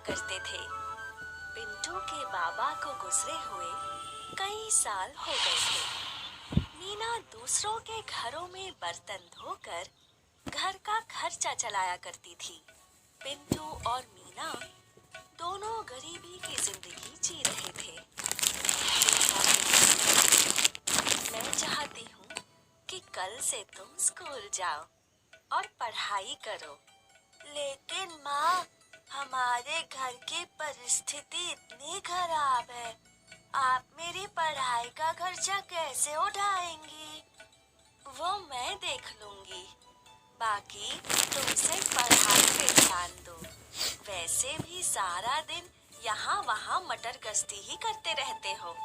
करते थे। पिंटू के बाबा को गुजरे हुए कई साल हो गए थे। मीना दूसरों के घरों में बर्तन धोकर घर का खर्चा चलाया करती थी। पिंटू और मीना दोनों गरीबी की जिंदगी जी रहे थे। मैं चाहती हूँ कि कल से तुम स्कूल जाओ और पढ़ाई करो। लेकिन माँ, हमारे घर की परिस्थिति इतनी खराब है, आप मेरी पढ़ाई का खर्चा कैसे उठाएंगी? वो मैं देख लूंगी। बाकी तुम सिर्फ पढ़ाई पे ध्यान दो। वैसे भी सारा दिन यहाँ वहाँ मटर गश्ती ही करते रहते हो।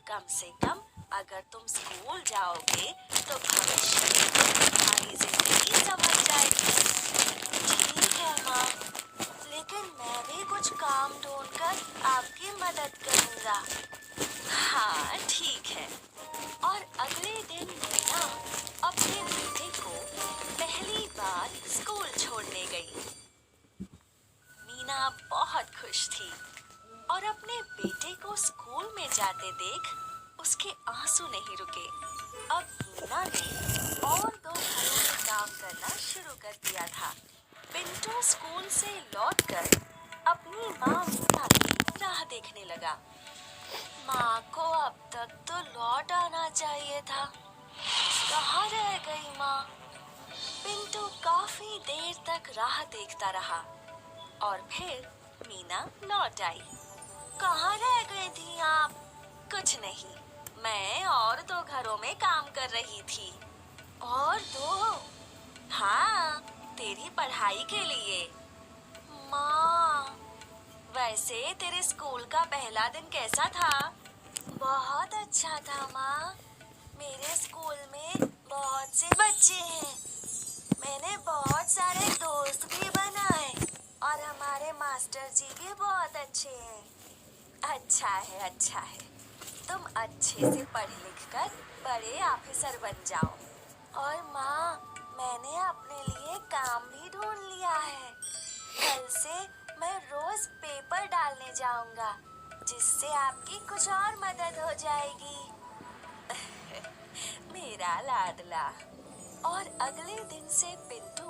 कम से कम अगर तुम स्कूल जाओगे तो भविष्य में तुम्हारी जिंदगी संभल जाएगी। ठीक है माँ, लेकिन मैं भी कुछ काम ढूंढकर आपकी मदद करूँगा। हाँ ठीक है। और अगले दिन मीना अपने बेटे को पहली बार स्कूल छोड़ने गई। मीना बहुत खुश थी और अपने बेटे को स्कूल में जाते देख उसके आंसू नहीं रुके। अब मीना ने और दो घरों में काम करना शुरू कर दिया था। पिंटू स्कूल से लौटकर अपनी माँ मीना की राह देखने लगा। माँ को अब तक तो लौट आना चाहिए था। कहाँ रह गई माँ? पिंटू काफी देर तक राह देखता रहा और फिर मीना लौट आई। कहाँ रह गई थी आप? कुछ नहीं, मैं और दो घरों में काम कर रही थी। और दो? हाँ, तेरी पढ़ाई के लिए। माँ, वैसे तेरे स्कूल का पहला दिन कैसा था? बहुत अच्छा था माँ। मेरे स्कूल में बहुत से बच्चे हैं। मैंने बहुत सारे दोस्त भी बनाए और हमारे मास्टर जी भी बहुत अच्छे हैं। अच्छा है, अच्छा है। तुम अच्छे से पढ़ लिख कर बड़े ऑफिसर बन जाओ। और माँ, मैंने अपने लिए काम भी ढूंढ लिया है। कल से मैं रोज पेपर डालने जाऊंगा, जिससे आपकी कुछ और मदद हो जाएगी। मेरा लाडला। और अगले दिन से पिंटू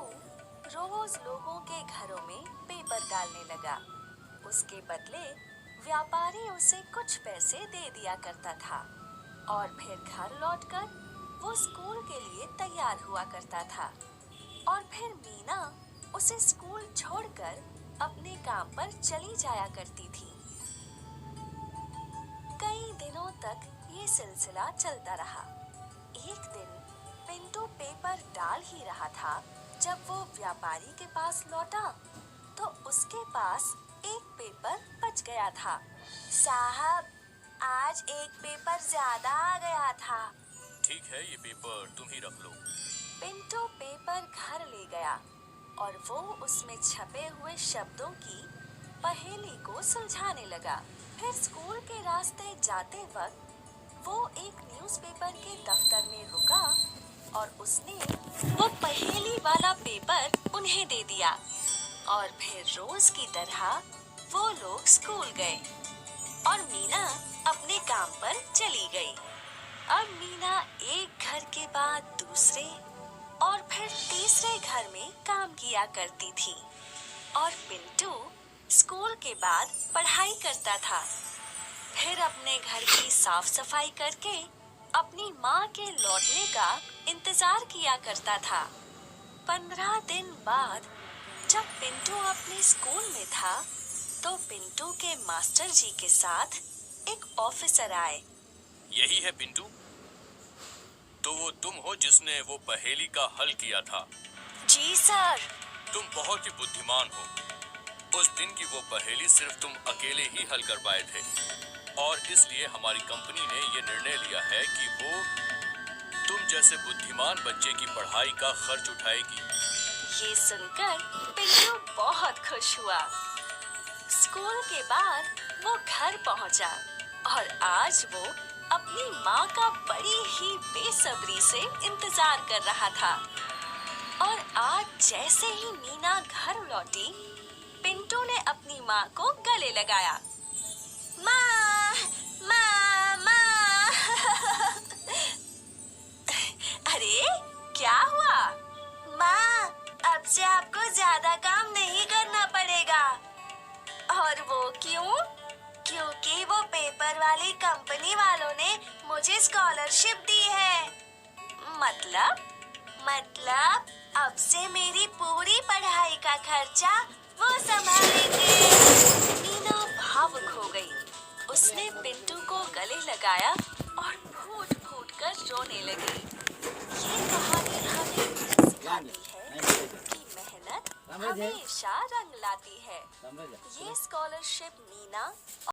रोज लोगों के घरों में पेपर डालने लगा। उसके बदले व्यापारी उसे कुछ पैसे दे दिया करता था और फिर घर लौटकर वो स्कूल के लिए तैयार हुआ करता था। और फिर मीना उसे स्कूल छोड़कर अपने काम पर चली जाया करती थी। कई दिनों तक ये सिलसिला चलता रहा। एक दिन पिंटू पेपर डाल ही रहा था जब वो व्यापारी के पास लौटा तो उसके पास एक पेपर बच गया था। साहब, आज एक पेपर ज्यादा आ गया था। ठीक है, ये पेपर तुम ही रख लो। पिंटू पेपर घर ले गया और वो उसमें छपे हुए शब्दों की पहेली को सुलझाने लगा। फिर स्कूल के रास्ते जाते वक्त वो एक न्यूज़पेपर के दफ्तर में रुका और उसने वो पहेली वाला पेपर उन्हें दे दिया। और फिर रोज की तरह वो लोग स्कूल गए और मीना अपने काम पर चली गई। अब मीना एक घर के बाद दूसरे और फिर तीसरे घर में काम किया करती थी और पिंटू स्कूल के बाद पढ़ाई करता था। फिर अपने घर की साफ सफाई करके अपनी माँ के लौटने का इंतजार किया करता था। 15 दिन बाद जब पिंटू अपने स्कूल में था तो पिंटू के मास्टर जी के साथ एक ऑफिसर आए। यही है पिंटू? तो वो तुम हो जिसने वो पहेली का हल किया था? जी सर। तुम बहुत ही बुद्धिमान हो। उस दिन की वो पहेली सिर्फ तुम अकेले ही हल कर पाए थे और इसलिए हमारी कंपनी ने ये निर्णय लिया है कि वो तुम जैसे बुद्धिमान बच्चे की पढ़ाई का खर्च उठाएगी। ये सुनकर पिंटू बहुत खुश हुआ। स्कूल के बाद वो घर पहुंचा और आज वो अपनी माँ का बड़ी ही बेसब्री से इंतजार कर रहा था। और आज जैसे ही मीना घर लौटी, पिंटू ने ने अपनी माँ को गले लगाया। माँ, माँ, माँ। अरे क्या हुआ? माँ, अब से आपको ज्यादा काम नहीं करना पड़ेगा। और वो क्यों? क्योंकि वो पेपर वाली कंपनी वालों ने मुझे स्कॉलरशिप दी है। मतलब अब से मेरी पूरी पढ़ाई का खर्चा वो संभालेंगे। मीना भावुक हो गई। उसने पिंटू को गले लगाया और फूट-फूट कर रोने लगी। ये कहानी हमें ये सिखाती है कि मेहनत हमेशा रंग लाती है। ये स्कॉलरशिप मीना